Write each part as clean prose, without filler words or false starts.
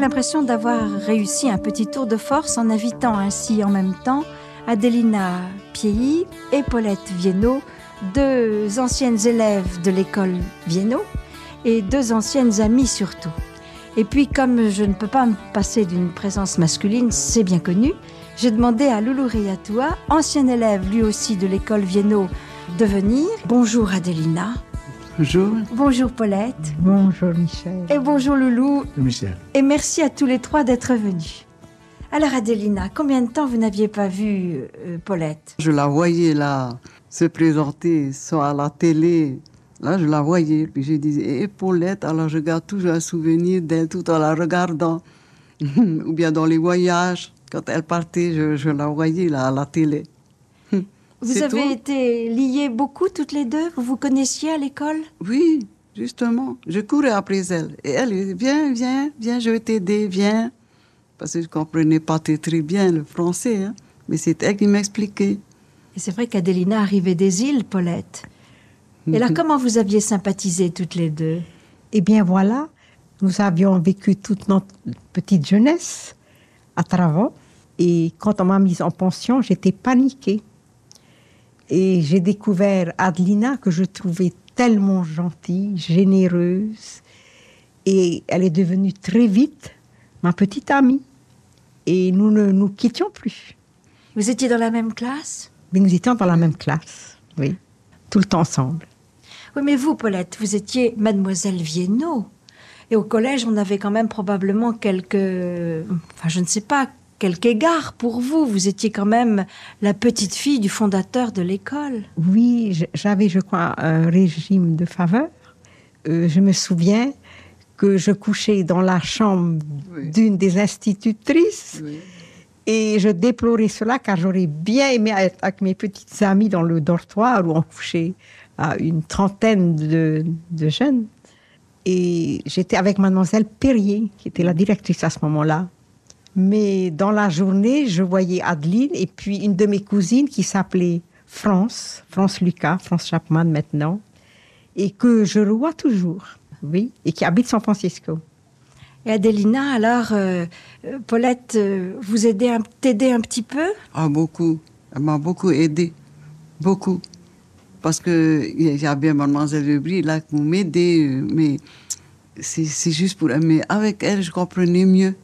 l'impression d'avoir réussi un petit tour de force en invitant ainsi en même temps Adelina Piei et Paulette Viennot, deux anciennes élèves de l'école Viennot et deux anciennes amies surtout. Et puis, comme je ne peux pas me passer d'une présence masculine, c'est bien connu, j'ai demandé à Loulou Riatoua, ancien élève lui aussi de l'école Viennot, de venir. Bonjour Adelina. Bonjour. Bonjour Paulette. Bonjour Michel. Et bonjour Loulou. Michel. Et merci à tous les trois d'être venus. Alors Adelina, combien de temps vous n'aviez pas vu Paulette? Je la voyais là, se présenter soit à la télé. Là, je la voyais. Puis je disais, et Paulette, alors je garde toujours un souvenir d'elle tout en la regardant. Ou bien dans les voyages, quand elle partait, je la voyais là à la télé. Vous avez été liées beaucoup toutes les deux? Vous vous connaissiez à l'école? Oui, justement. Je courais après elle. Et elle disait, viens, je vais t'aider, viens. Parce que je ne comprenais pas très bien le français, hein. Mais c'est elle qui m'expliquait. Et c'est vrai qu'Adelina arrivait des îles, Paulette. Et là, comment vous aviez sympathisé toutes les deux? Eh bien voilà, nous avions vécu toute notre petite jeunesse à Travant. Et quand on m'a mise en pension, j'étais paniquée. Et j'ai découvert Adelina que je trouvais tellement gentille, généreuse. Et elle est devenue très vite ma petite amie. Et nous ne nous quittions plus. Vous étiez dans la même classe? Mais nous étions dans la même classe, oui, tout le temps ensemble. Oui, mais vous, Paulette, vous étiez mademoiselle Viennot. Et au collège, on avait quand même probablement quelques... Enfin, je ne sais pas, quelques égards pour vous. Vous étiez quand même la petite fille du fondateur de l'école. Oui, j'avais, je crois, un régime de faveur. Je me souviens que je couchais dans la chambre d'une des institutrices. Oui. Et je déplorais cela car j'aurais bien aimé être avec mes petites amies dans le dortoir où on couchait à une trentaine de jeunes. Et j'étais avec mademoiselle Perrier, qui était la directrice à ce moment-là. Mais dans la journée, je voyais Adeline et puis une de mes cousines qui s'appelait France Lucas, France Chapman maintenant, et que je revois toujours, oui, et qui habite San Francisco. Et Adelina, alors, Paulette, vous t'aidait un petit peu? Ah, beaucoup. Elle m'a beaucoup aidée. Beaucoup. Parce qu'il y a bien mademoiselle Lebris là qui m'aidait, mais c'est juste pour elle. Mais avec elle, je comprenais mieux.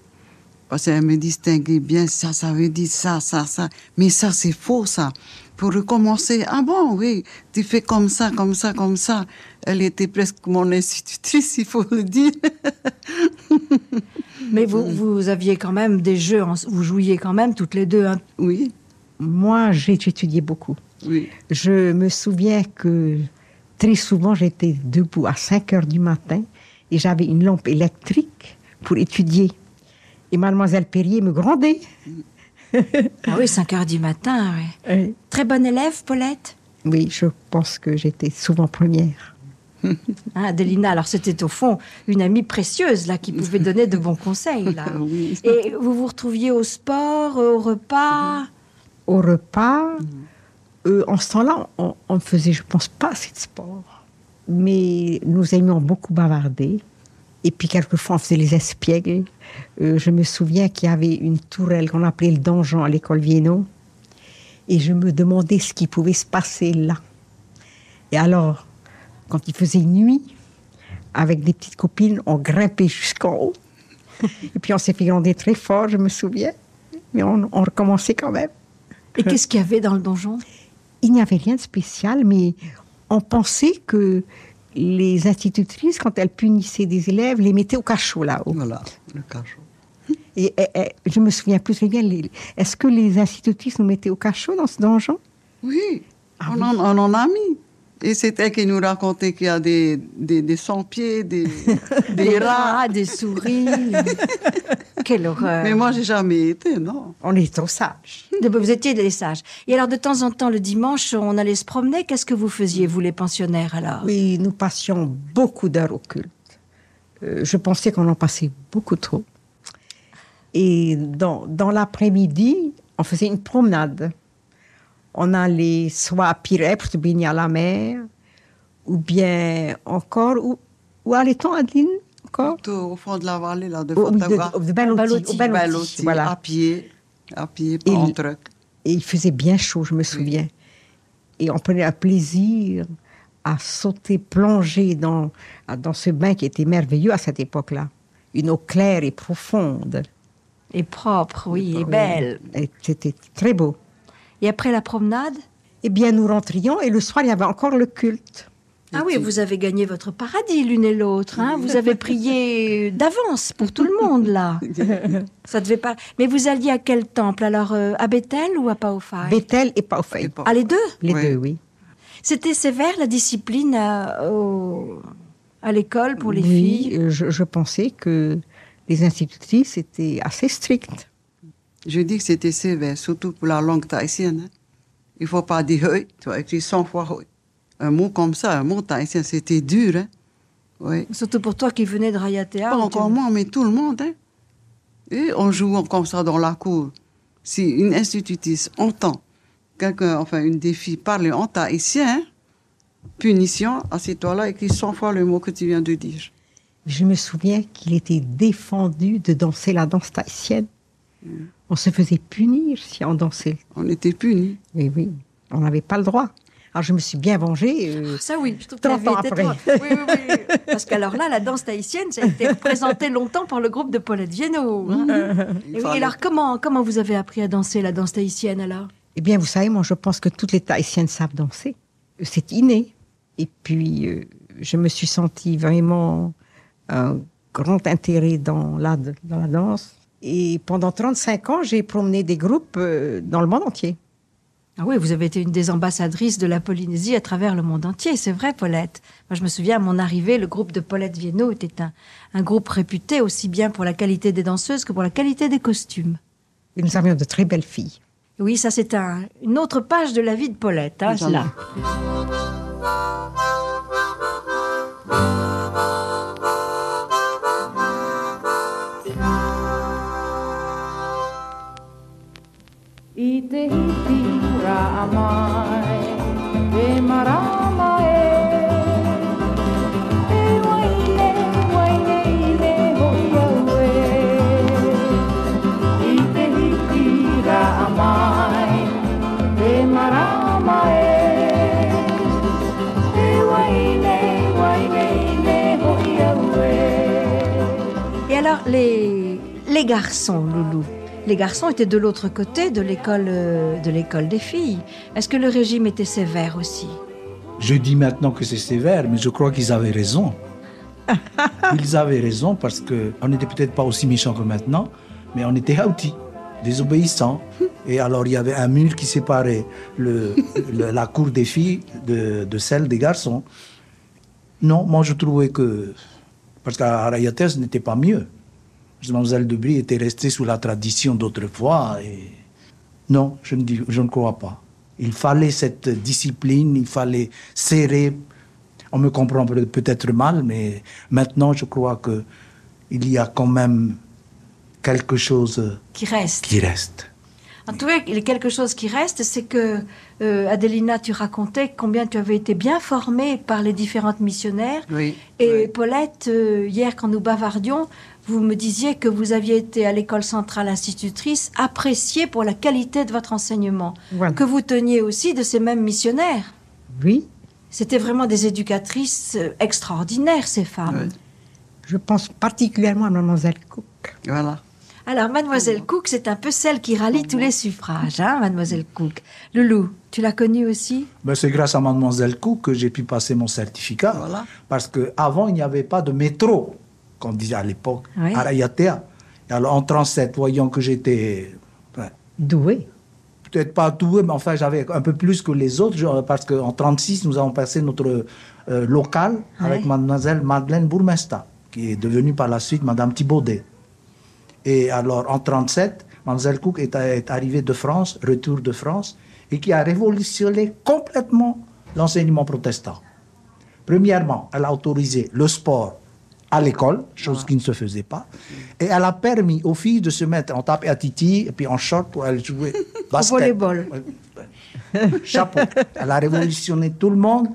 Parce qu'elle me distinguait bien, ça veut dire ça. Mais ça, c'est faux, ça. Pour recommencer, ah bon, oui, tu fais comme ça. Elle était presque mon institutrice, il faut le dire. Mais vous aviez quand même des jeux, vous jouiez quand même toutes les deux. Hein. Oui. Moi, j'étudiais beaucoup. Oui. Je me souviens que très souvent, j'étais debout à 5 heures du matin et j'avais une lampe électrique pour étudier. Et mademoiselle Perrier me grondait. Ah oui, 5 heures du matin, oui. Oui. Très bonne élève, Paulette? Oui, je pense que j'étais souvent première. Adelina, alors c'était au fond une amie précieuse, là, qui pouvait donner de bons conseils, là. Oui. Et vous vous retrouviez au sport, au repas? Au repas, en ce temps-là, on ne faisait, je pense, pas assez de sport. Mais nous aimions beaucoup bavarder. Et puis, quelquefois, on faisait les espiègles. Je me souviens qu'il y avait une tourelle qu'on appelait le donjon à l'école Viennot. Et je me demandais ce qui pouvait se passer là. Et alors, quand il faisait nuit, avec des petites copines, on grimpait jusqu'en haut. Et puis, on s'est fait gronder très fort, je me souviens. Mais on recommençait quand même. Et qu'est-ce qu'il y avait dans le donjon? Il n'y avait rien de spécial, mais on pensait que les institutrices, quand elles punissaient des élèves, les mettaient au cachot là-haut. Voilà, le cachot. Et je me souviens plus très bien, est-ce que les institutrices nous mettaient au cachot dans ce donjon? Oui, on en a mis. Et c'est elle qui nous racontait qu'il y a des sans-pieds, des rats, des souris. Quelle horreur. Mais moi, j'ai jamais été, non. On est trop sages. Vous étiez des sages. Et alors, de temps en temps, le dimanche, on allait se promener. Qu'est-ce que vous faisiez, vous, les pensionnaires, alors? Oui, nous passions beaucoup d'heures au culte. Je pensais qu'on en passait beaucoup trop. Et dans l'après-midi, on faisait une promenade. On allait soit à Piret pour se baigner à la mer, ou bien encore... Où allait-on, Adeline? encore? Tout au fond de la vallée, là, de Au Fatawa. de Balotti, Balotti, voilà. à pied, pas en truck. Et il faisait bien chaud, je me souviens. Et on prenait un plaisir à sauter, plonger dans ce bain qui était merveilleux à cette époque-là. Une eau claire et profonde. Et propre, oui, et belle. Et c'était très beau. Et après la promenade? Eh bien, nous rentrions et le soir, il y avait encore le culte. Ah oui, vous avez gagné votre paradis l'une et l'autre. Hein, vous avez prié d'avance pour tout le monde, là. Ça devait pas... Mais vous alliez à quel temple? Alors, à Bethel ou à Paophai? Bethel et Paophai. Ah, les deux? Les deux, oui. C'était sévère, la discipline à l'école pour les filles? Oui, je pensais que les institutrices étaient assez strictes. Je dis que c'était sévère, surtout pour la langue tahitienne. Hein. Il ne faut pas dire « hoi », tu vas écrire 100 fois « hoi ». Un mot comme ça, un mot tahitien, c'était dur. Hein. Oui. Surtout pour toi qui venais de Rayatea. Pas encore moi, mais tout le monde. Hein. Et on joue comme ça dans la cour. Si une institutrice entend quelqu'un, enfin une des filles parler en tahitien, hein, punition, assieds-toi là, écris 100 fois le mot que tu viens de dire. Je me souviens qu'il était défendu de danser la danse tahitienne. On se faisait punir si on dansait. On était punis. Oui, oui, on n'avait pas le droit. Alors je me suis bien vengée. Ça oui, je trouve 30 ans après. Oui. Parce qu'alors là, la danse tahitienne, ça a été représenté longtemps par le groupe de Paulette Viennot. Hein. Et alors comment vous avez appris à danser la danse tahitienne alors? Eh bien, vous savez, moi je pense que toutes les Tahitiennes savent danser. C'est inné. Et puis, je me suis sentie vraiment un grand intérêt dans la danse. Et pendant 35 ans, j'ai promené des groupes dans le monde entier. Ah oui, vous avez été une des ambassadrices de la Polynésie à travers le monde entier, c'est vrai, Paulette. Moi, je me souviens, à mon arrivée, le groupe de Paulette Viennot était un groupe réputé aussi bien pour la qualité des danseuses que pour la qualité des costumes. Et nous avions de très belles filles. Oui, ça c'est une autre page de la vie de Paulette, hein, là. Et alors, les garçons, Loulou, les garçons étaient de l'autre côté de l'école des filles. Est-ce que le régime était sévère aussi? Je dis maintenant que c'est sévère, mais je crois qu'ils avaient raison. Ils avaient raison parce qu'on n'était peut-être pas aussi méchants que maintenant, mais on était hautis, désobéissants. Et alors il y avait un mur qui séparait la cour des filles de celle des garçons. Non, moi je trouvais que... Parce qu'à Rayatea, ce n'était pas mieux. Mademoiselle de Brie était restée sous la tradition d'autrefois. Et... Non, je ne crois pas. Il fallait cette discipline, il fallait serrer. On me comprend peut-être mal, mais maintenant, je crois qu'il y a quand même quelque chose qui reste. En tout cas, il y a quelque chose qui reste, c'est que, Adelina, tu racontais combien tu avais été bien formée par les différentes missionnaires. Oui. Et Paulette, hier, quand nous bavardions, vous me disiez que vous aviez été à l'école centrale institutrice, appréciée pour la qualité de votre enseignement. Voilà. Que vous teniez aussi de ces mêmes missionnaires. Oui. C'était vraiment des éducatrices extraordinaires, ces femmes. Oui. Je pense particulièrement à Mademoiselle Cook. Voilà. Alors, Mademoiselle Cook, c'est un peu celle qui rallie tous les suffrages, hein, Mademoiselle Cook. Loulou, tu l'as connue aussi? Ben, c'est grâce à Mademoiselle Cook que j'ai pu passer mon certificat. Voilà. Parce qu'avant, il n'y avait pas de métro, qu'on disait à l'époque, oui. À Rayatea. Et alors, en 1937, voyant que j'étais... doué. Peut-être pas doué, mais enfin, j'avais un peu plus que les autres, parce qu'en 1936, nous avons passé notre local avec Mademoiselle Madeleine Bourmesta, qui est devenue par la suite Madame Thibaudet. Et alors, en 1937, Mademoiselle Cook est arrivée de France, retour de France, et qui a révolutionné complètement l'enseignement protestant. Premièrement, elle a autorisé le sport à l'école, chose qui ne se faisait pas, et elle a permis aux filles de se mettre en tape à titi et puis en short pour aller jouer basket. Au volleyball. Chapeau. Elle a révolutionné tout le monde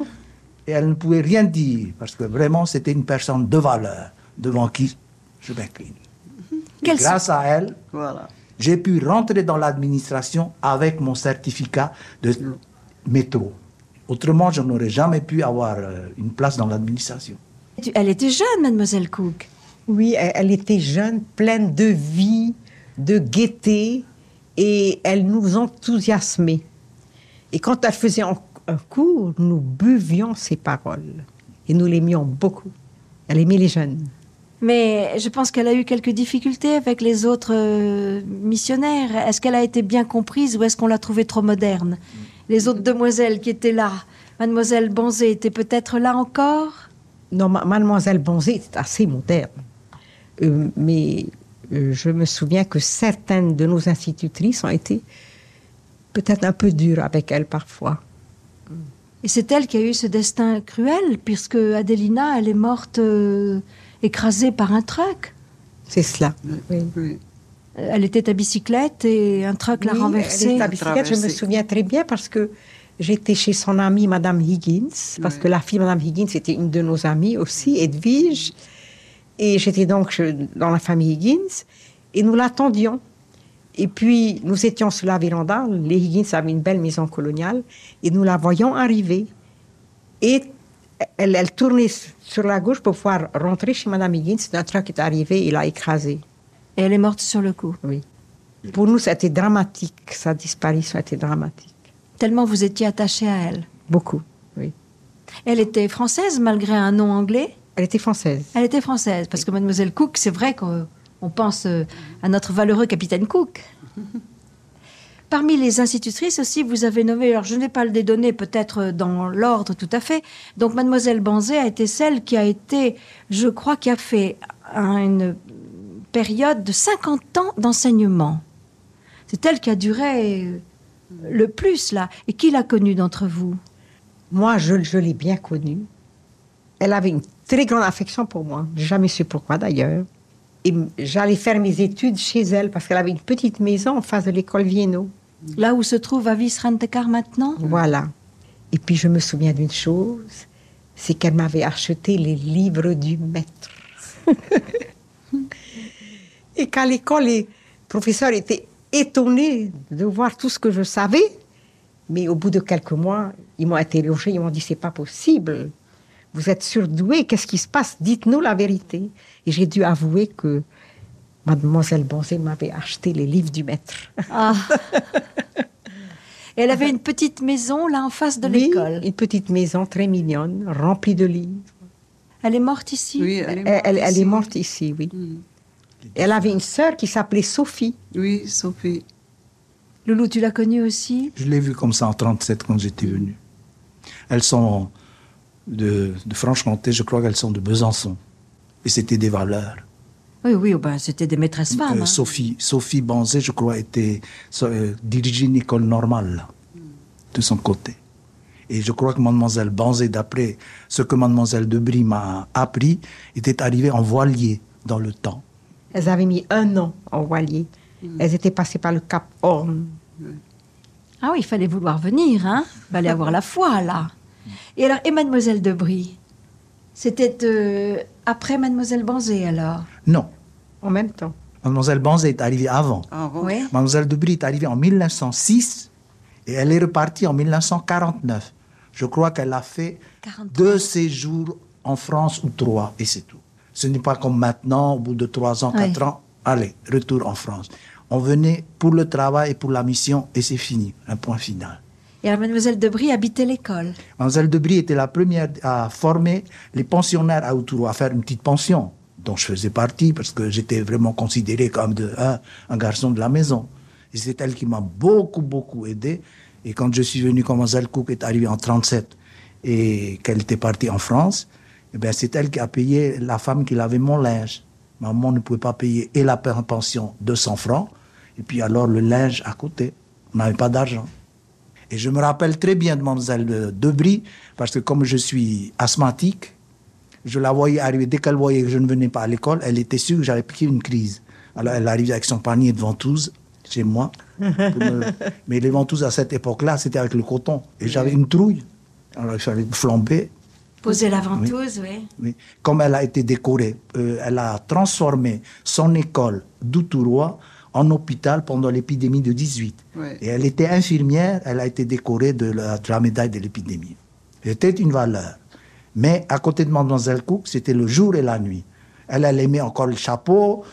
et elle ne pouvait rien dire, parce que vraiment, c'était une personne de valeur. devant qui je m'incline. Grâce à elle, Voilà. j'ai pu rentrer dans l'administration avec mon certificat de métro. Autrement, je n'aurais jamais pu avoir une place dans l'administration. Elle était jeune, mademoiselle Cook. Oui, elle était jeune, pleine de vie, de gaieté, et elle nous enthousiasmait. Et quand elle faisait un cours, nous buvions ses paroles. Et nous l'aimions beaucoup. Elle aimait les jeunes. Mais je pense qu'elle a eu quelques difficultés avec les autres missionnaires. Est-ce qu'elle a été bien comprise ou est-ce qu'on l'a trouvée trop moderne? Les autres demoiselles qui étaient là, mademoiselle Banzé était peut-être là encore? Non, mademoiselle Banzé était assez moderne. Mais je me souviens que certaines de nos institutrices ont été peut-être un peu dures avec elle parfois. Et c'est elle qui a eu ce destin cruel, puisque Adelina, elle est morte écrasée par un truck. C'est cela. Oui. Oui. Elle était à bicyclette et un truck l'a renversée. Elle était à bicyclette, je me souviens très bien parce que j'étais chez son amie Madame Higgins, parce que la fille Madame Higgins était une de nos amies aussi, Edwige. Et j'étais donc dans la famille Higgins et nous l'attendions. Et puis, nous étions sur la véranda. Les Higgins avaient une belle maison coloniale et nous la voyions arriver. Et elle tournait sur la gauche pour pouvoir rentrer chez Madame Higgins. Un truck est arrivé et l'a écrasée. Et elle est morte sur le coup. Oui. Pour nous, c'était dramatique. Sa disparition était dramatique. Tellement vous étiez attachée à elle. Beaucoup, oui. Elle était française malgré un nom anglais? Elle était française. Elle était française, parce que mademoiselle Cook, c'est vrai qu'on pense à notre valeureux capitaine Cook. Parmi les institutrices aussi, vous avez nommé, alors je n'ai pas les données peut-être dans l'ordre tout à fait, donc mademoiselle Banzé a été celle qui a été, je crois, qui a fait une période de 50 ans d'enseignement. C'est elle qui a duré le plus, là. Et qui l'a connue d'entre vous? Moi, je l'ai bien connue. Elle avait une très grande affection pour moi. Je n'ai jamais su pourquoi, d'ailleurs. Et j'allais faire mes études chez elle, parce qu'elle avait une petite maison en face de l'école Vienno. Là où se trouve Avis Rentekar maintenant? Voilà. Et puis, je me souviens d'une chose, c'est qu'elle m'avait acheté les livres du maître. Et qu'à l'école, les professeurs étaient étonnés de voir tout ce que je savais. Mais au bout de quelques mois, ils m'ont interrogé, ils m'ont dit, c'est pas possible. Vous êtes surdoué, qu'est-ce qui se passe? Dites-nous la vérité. Et j'ai dû avouer que mademoiselle Banzé m'avait acheté les livres du maître. Ah. Et elle avait une petite maison là en face de l'école. Une petite maison très mignonne, remplie de livres. Elle est morte ici? Oui, elle est morte ici, oui. Elle avait une sœur qui s'appelait Sophie. Oui, Sophie. Loulou, tu l'as connue aussi? Je l'ai vue comme ça en 1937 quand j'étais venu. Elles sont de Franche-Comté, je crois qu'elles sont de Besançon. Et c'était des valeurs. Oui, ben, c'était des maîtresses femmes. Hein. Sophie Banzé, je crois, dirigeait une école normale, là, de son côté. Et je crois que mademoiselle Banzé, d'après ce que mademoiselle Debris m'a appris, était arrivée en voilier dans le temps. Elles avaient mis 1 an en voilier. Elles étaient passées par le Cap Horn. Ah oui, il fallait vouloir venir, hein. Il fallait avoir la foi, là. Et alors, et mademoiselle Debris? C'était après mademoiselle Banzé, alors? Non. En même temps. Mademoiselle Banzé est arrivée avant. Oui. Mademoiselle Debris est arrivée en 1906 et elle est repartie en 1949. Je crois qu'elle a fait 2 séjours en France ou 3 et c'est tout. Ce n'est pas comme maintenant, au bout de 3 ans, 4 ans, allez, retour en France. On venait pour le travail et pour la mission et c'est fini, un point final. Et alors, mademoiselle Debris habitait l'école? Mademoiselle Debris était la première à former les pensionnaires à Outourou, à faire une petite pension, dont je faisais partie parce que j'étais vraiment considéré comme un garçon de la maison. Et c'est elle qui m'a beaucoup aidé. Et quand je suis venu, quand mademoiselle Cook est arrivée en 1937 et qu'elle était partie en France, eh bien, c'est elle qui a payé la femme qui lavait mon linge. Maman ne pouvait pas payer et la pension 200 francs, et puis alors le linge à côté. On n'avait pas d'argent. Et je me rappelle très bien de mademoiselle Debris, parce que comme je suis asthmatique, je la voyais arriver. Dès qu'elle voyait que je ne venais pas à l'école, elle était sûre que j'avais piqué une crise. Alors elle arrivait avec son panier de ventouses chez moi. Mais les ventouses à cette époque-là, c'était avec le coton. Et j'avais une trouille. Alors il fallait flamber. Poser la ventouse, oui. Oui. Comme elle a été décorée, elle a transformé son école d'Outourois en hôpital pendant l'épidémie de 18. Oui. Et elle était infirmière, elle a été décorée de la médaille de l'épidémie. C'était une valeur. Mais à côté de Mademoiselle Cook, c'était le jour et la nuit. Elle aimait encore le chapeau,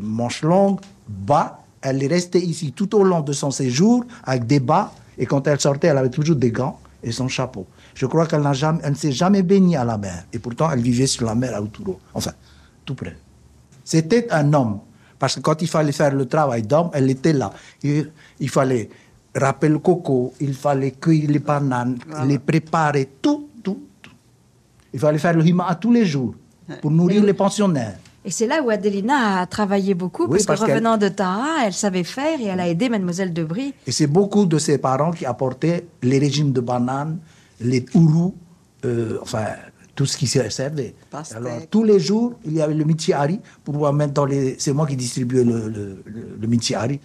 manches longues, bas. Elle est restée ici tout au long de son séjour avec des bas. Et quand elle sortait, elle avait toujours des gants et son chapeau. Je crois qu'elle ne s'est jamais baignée à la mer. Et pourtant, elle vivait sur la mer à Outouro. Enfin, tout près. C'était un homme. Parce que quand il fallait faire le travail d'homme, elle était là. Il fallait râper le coco, il fallait cueillir les bananes, les préparer, tout. Il fallait faire le hima tous les jours pour nourrir les pensionnaires. Et c'est là où Adelina a travaillé beaucoup, Oui, parce que revenant de Taha, elle savait faire et elle a aidé Mademoiselle de Brie. Et c'est beaucoup de ses parents qui apportaient les régimes de bananes, les ourous, enfin, tout ce qui servait. Alors, tous les jours, il y avait le michiari pour pouvoir mettre dans les... C'est moi qui distribuais le michiari.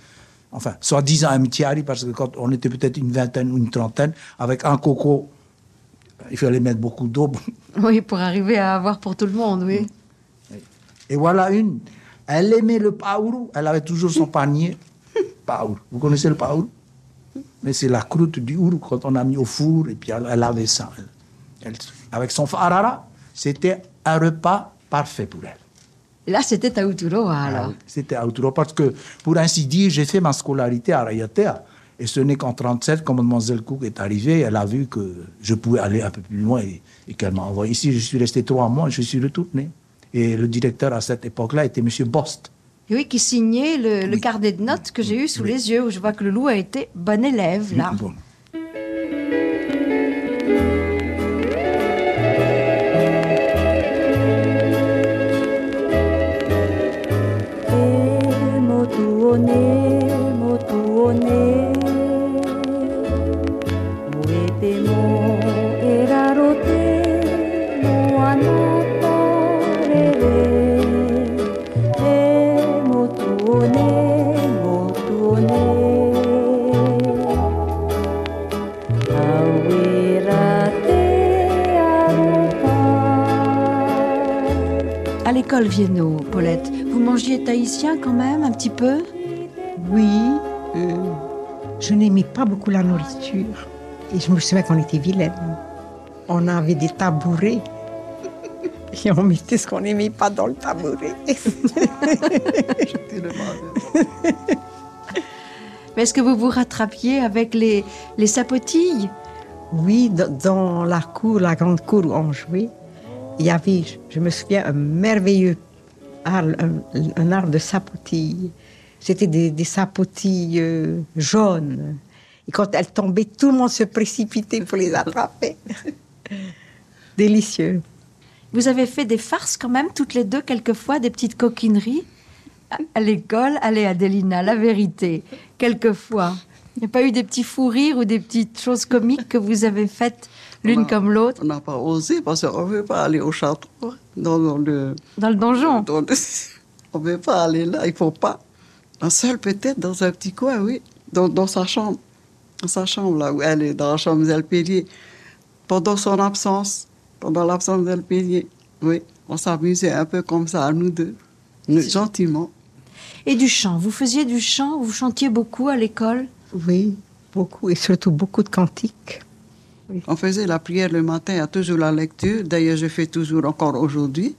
Enfin, soi-disant un michiari, parce que quand on était peut-être une vingtaine ou une trentaine, avec un coco, il fallait mettre beaucoup d'eau. Oui, pour arriver à avoir pour tout le monde, oui. Et voilà une. Elle aimait le paourou. Elle avait toujours son panier. Paourou. Vous connaissez le paourou? Mais c'est la croûte du ourou quand on a mis au four. Et puis elle avait ça. Avec son farara, c'était un repas parfait pour elle. Là, c'était à Outouro, alors. Oui, c'était à Outouro. Parce que, pour ainsi dire, j'ai fait ma scolarité à Rayatea. Et ce n'est qu'en 1937, quand Mademoiselle Cook est arrivée, elle a vu que je pouvais aller un peu plus loin et qu'elle m'a envoyé. Ici, je suis resté 3 mois et je suis retourné. Et le directeur à cette époque-là était M. Bost. Et oui, qui signait le carnet de notes que j'ai eu sous les yeux, où je vois que le loup a été bon élève, là. Bon. À l'école Vienno, Paulette, vous mangiez tahitien quand même, un petit peu? Oui, je n'aimais pas beaucoup la nourriture. Et je me souviens qu'on était vilaines. On avait des tabourets. Et on mettait ce qu'on n'aimait pas dans le tabouret. Mais est-ce que vous vous rattrapiez avec les sapotilles? Oui, dans la cour, la grande cour où on jouait, il y avait, je me souviens, un merveilleux arbre, un arbre de sapotilles. C'était des sapotilles jaunes. Et quand elles tombaient, tout le monde se précipitait pour les attraper. Délicieux. Vous avez fait des farces quand même, toutes les deux, quelquefois, des petites coquineries à l'école. Allez, Adelina, la vérité, quelquefois. Il n'y a pas eu des petits fous rires ou des petites choses comiques que vous avez faites l'une comme l'autre? On n'a pas osé parce qu'on ne veut pas aller au château. Dans le donjon? On ne veut pas aller là, il ne faut pas. Un seul peut-être, dans un petit coin, oui. Dans sa chambre. Dans sa chambre, là où elle est, dans la chambre d'Elpélier. Pendant son absence, pendant l'absence d'Elpélier. Oui, on s'amusait un peu comme ça, nous deux. Gentiment. Et du chant, vous faisiez du chant? Vous chantiez beaucoup à l'école? Oui, beaucoup, et surtout beaucoup de cantiques. Oui. On faisait la prière le matin, il y a toujours la lecture. D'ailleurs, je fais toujours encore aujourd'hui.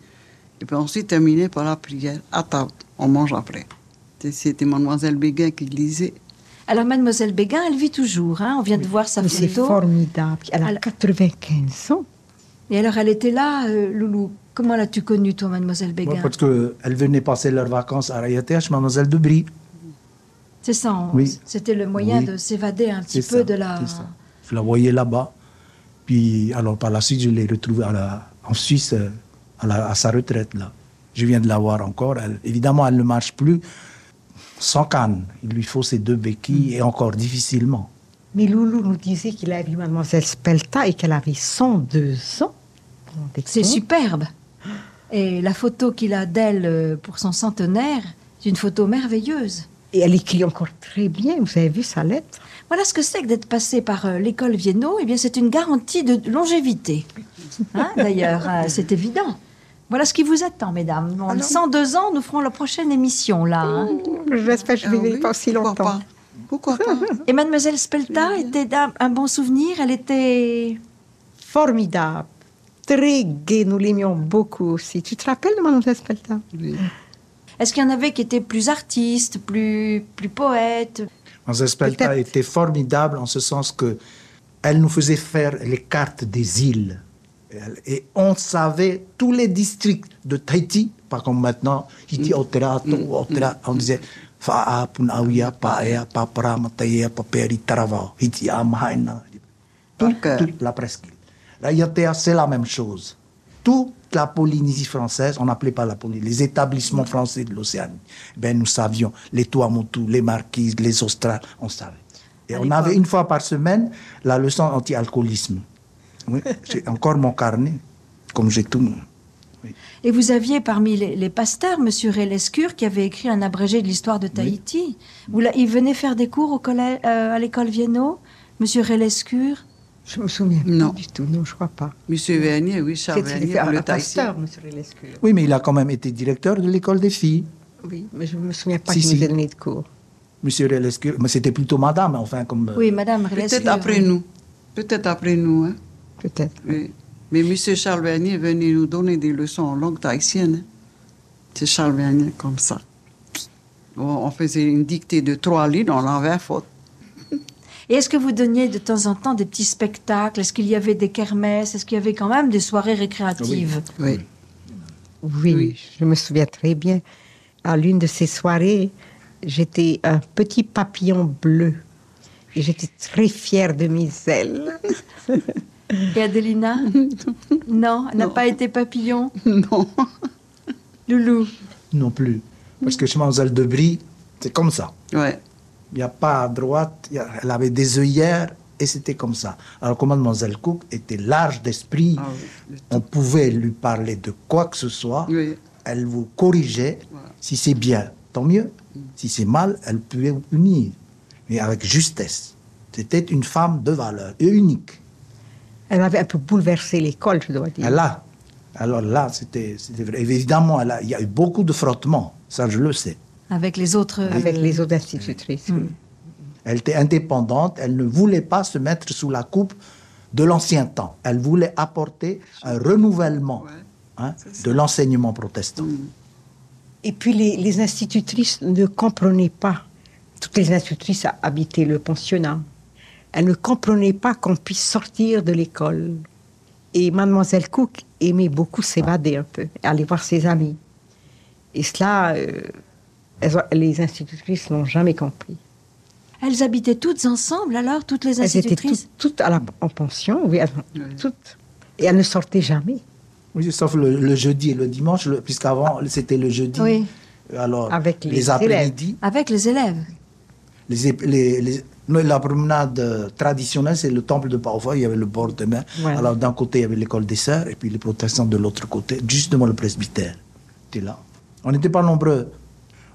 Et puis ensuite, terminé par la prière. À table, on mange après. C'était Mademoiselle Béguin qui lisait. Alors, Mademoiselle Béguin, elle vit toujours, hein? On vient de voir sa photo. C'est formidable. Elle a 95 ans. Et alors, elle était là, Loulou. Comment l'as-tu connue, toi, Mademoiselle Béguin? Ouais, parce qu'elle venait passer leurs vacances à Rayatea chez Mademoiselle de Brie. C'est ça, oui. C'était le moyen de s'évader un petit peu de la... Je la voyais là-bas. Puis, alors, par la suite, je l'ai retrouvée en Suisse, à sa retraite, là. Je viens de la voir encore. Évidemment, elle ne marche plus sans canne. Il lui faut ses 2 béquilles, et encore difficilement. Mais Loulou nous disait qu'il a vu Mademoiselle Spelta et qu'elle avait 102 ans. C'est superbe. Et la photo qu'il a d'elle pour son centenaire, c'est une photo merveilleuse. Et elle écrit encore très bien, vous avez vu sa lettre? Voilà ce que c'est que d'être passé par l'école Viennot. Eh bien, c'est une garantie de longévité. Hein, d'ailleurs, c'est évident. Voilà ce qui vous attend, mesdames. En 102 ans, nous ferons la prochaine émission, là. Hein. J'espère que je vivrai pas si longtemps. Pourquoi pas? Et mademoiselle Spelta était un bon souvenir. Elle était... Formidable. Très gaie, nous l'aimions beaucoup aussi. Tu te rappelles de mademoiselle Spelta? Oui. Est-ce qu'il y en avait qui étaient plus artistes, plus poètes? Mademoiselle Spelta était formidable en ce sens que elle nous faisait faire les cartes des îles. Et on savait tous les districts de Tahiti, pas comme maintenant, Hiti Otera, Otera, on disait Fa'a, Punawia, Pa'ea, Papara, Mataia, Paperi, Taravao, Hiti Amahaina. Toute la presqu'île. La Yatea, c'est la même chose. Toute la Polynésie française, on n'appelait pas la Polynésie, les établissements français de l'Océanie. Ben, nous savions les Tuamotu, les Marquises, les Australes, on savait. Et on avait une fois par semaine la leçon anti-alcoolisme. Oui, j'ai encore mon carnet, comme j'ai tout. Oui. Et vous aviez parmi les pasteurs, M. Ray-Lescure, qui avait écrit un abrégé de l'histoire de Tahiti. Oui. Il venait faire des cours au collège, à l'école Viennot, M. Ray-Lescure. Je me souviens pas du tout, non, je crois pas. Monsieur Vernier, oui, Charles Vernier, le pasteur, M. Ray-Lescure. Oui, mais il a quand même été directeur de l'école des filles. Oui, mais je me souviens pas qu'il nous ait donné de cours. Monsieur Ray-Lescure, mais c'était plutôt madame, enfin, comme... Oui, madame Ray-Lescure. Peut-être après nous. Peut-être après nous, hein. Peut-être. Oui. Mais M. Charles Vernier venait nous donner des leçons en langue tahitienne. Hein. C'est Charles Vernier comme ça. On faisait une dictée de 3 lignes, on l'envers faute. Et est-ce que vous donniez de temps en temps des petits spectacles? Est-ce qu'il y avait des kermesses? Est-ce qu'il y avait quand même des soirées récréatives? Oui. Oui, je me souviens très bien. À l'une de ces soirées, j'étais un petit papillon bleu. Et j'étais très fière de mes ailes. Et Adélina? Non, elle n'a pas été papillon? Non. Loulou? Non plus. Parce que chez Mademoiselle Debris, c'est comme ça. Ouais. Il n'y a pas à droite, elle avait des œillères et c'était comme ça. Alors que Mademoiselle Cook était large d'esprit, on pouvait lui parler de quoi que ce soit, elle vous corrigeait, si c'est bien, tant mieux, si c'est mal, elle pouvait vous punir, mais avec justesse. C'était une femme de valeur et unique. Elle avait un peu bouleversé l'école, je dois dire. Alors là, c'était vrai. Évidemment, il y a eu beaucoup de frottements, ça je le sais. Avec les autres... Avec les autres institutrices, oui. Elle était indépendante, elle ne voulait pas se mettre sous la coupe de l'ancien temps. Elle voulait apporter un renouvellement de l'enseignement protestant. Et puis les institutrices ne comprenaient pas. Toutes les institutrices habitaient le pensionnat. Elles ne comprenaient pas qu'on puisse sortir de l'école. Et Mademoiselle Cook aimait beaucoup s'évader un peu, aller voir ses amis. Et cela... les institutrices n'ont jamais compris. Elles habitaient toutes ensemble, alors, toutes les institutrices? Elles étaient toutes en pension, oui, toutes. Et elles ne sortaient jamais. Oui, sauf le jeudi et le dimanche, puisqu'avant, c'était le jeudi. Oui. Alors, avec les après-midi. Avec les élèves. La promenade traditionnelle, c'est le temple de Paofa, il y avait le bord de mer. Ouais. Alors, d'un côté, il y avait l'école des sœurs, et puis les protestants de l'autre côté, justement le presbytère. C'était là. On n'était pas nombreux.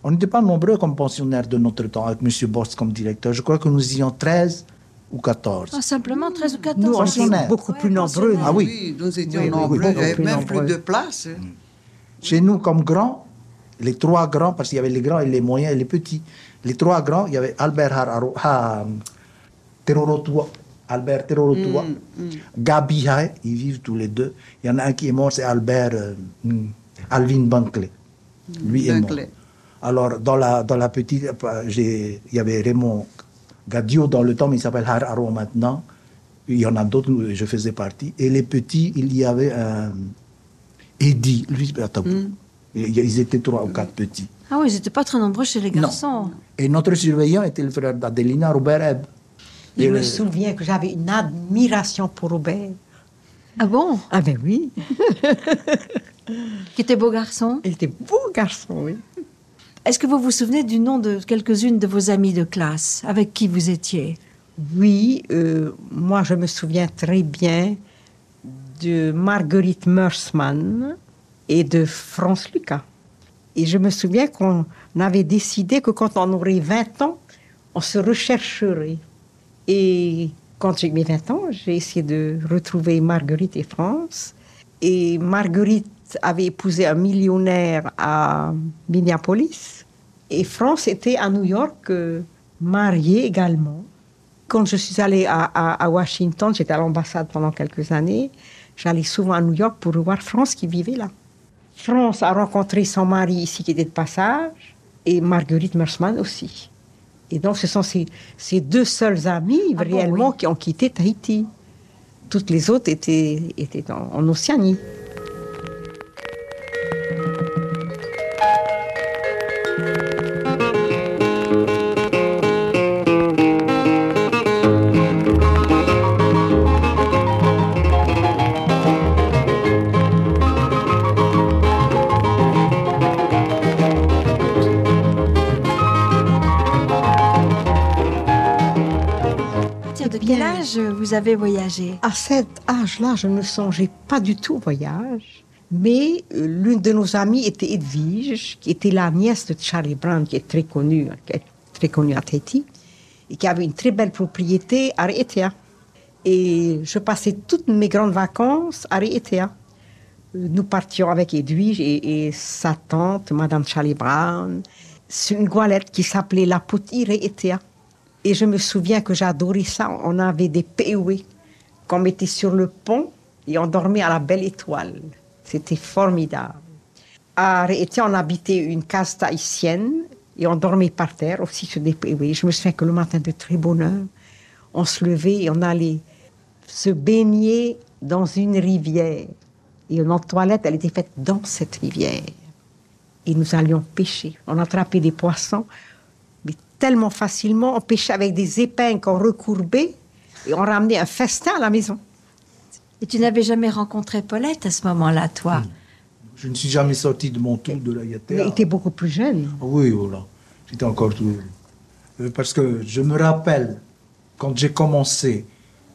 On n'était pas nombreux comme pensionnaires de notre temps, avec M. Borst comme directeur. Je crois que nous étions 13 ou 14. Ah, simplement 13 ou 14. Nous, on était beaucoup plus nombreux. Ah oui, nous étions nombreux. Il y avait même plus de place. Chez nous, comme grands, les 3 grands, parce qu'il y avait les grands et les moyens et les petits. Les 3 grands, il y avait Albert Terorotua, Gabi Hae, ils vivent tous les 2. Il y en a un qui est mort, c'est Alvin Bankley. Lui est mort. Alors, dans la petite, il y avait Raymond Gadio dans le temps, mais il s'appelle Har Aro maintenant. Il y en a d'autres, je faisais partie. Et les petits, il y avait Eddie, lui, ils étaient 3 ou 4 petits. Ah oui, ils n'étaient pas très nombreux chez les garçons. Non. Et notre surveillant était le frère d'Adélina, Robert Ebb. Je me souviens que j'avais une admiration pour Robert. Ah bon? Ah ben oui. Qui était beau garçon? Il était beau garçon, oui. Est-ce que vous vous souvenez du nom de quelques-unes de vos amies de classe avec qui vous étiez? Oui, moi je me souviens très bien de Marguerite Mersman et de France Lucas. Et je me souviens qu'on on avait décidé que quand on aurait 20 ans, on se rechercherait. Et quand j'ai eu mes 20 ans, j'ai essayé de retrouver Marguerite et France. Et Marguerite avait épousé un millionnaire à Minneapolis. Et France était à New York, mariée également. Quand je suis allée à Washington, j'étais à l'ambassade pendant quelques années, j'allais souvent à New York pour voir France qui vivait là. France a rencontré son mari ici qui était de passage, et Marguerite Mersman aussi. Et donc ce sont ces deux seuls amis réellement qui ont quitté Tahiti. Toutes les autres étaient en Océanie. De quel âge vous avez voyagé? À cet âge-là, je ne songeais pas du tout au voyage. Mais l'une de nos amies était Edwige, qui était la nièce de Charlie Brown, qui est très connue à Tahiti, et qui avait une très belle propriété à Raiatea. Et je passais toutes mes grandes vacances à Raiatea. Nous partions avec Edwige et sa tante, Madame Charlie Brown, sur une goélette qui s'appelait la Poti Raiatea. Et je me souviens que j'adorais ça. On avait des péoués qu'on mettait sur le pont et on dormait à la belle étoile. C'était formidable. À Raiatea, on habitait une case tahitienne et on dormait par terre aussi sur des péoués. Je me souviens que le matin de très bonne heure, on se levait et on allait se baigner dans une rivière. Et notre toilette, elle était faite dans cette rivière. Et nous allions pêcher. On attrapait des poissons, mais tellement facilement. On pêchait avec des épingles qu'on recourbait et on ramenait un festin à la maison. Et tu n'avais jamais rencontré Paulette à ce moment-là, toi? Je ne suis jamais sorti de mon tour de Raiatea. Mais il était beaucoup plus jeune. Oui, voilà. J'étais encore tout... Parce que je me rappelle, quand j'ai commencé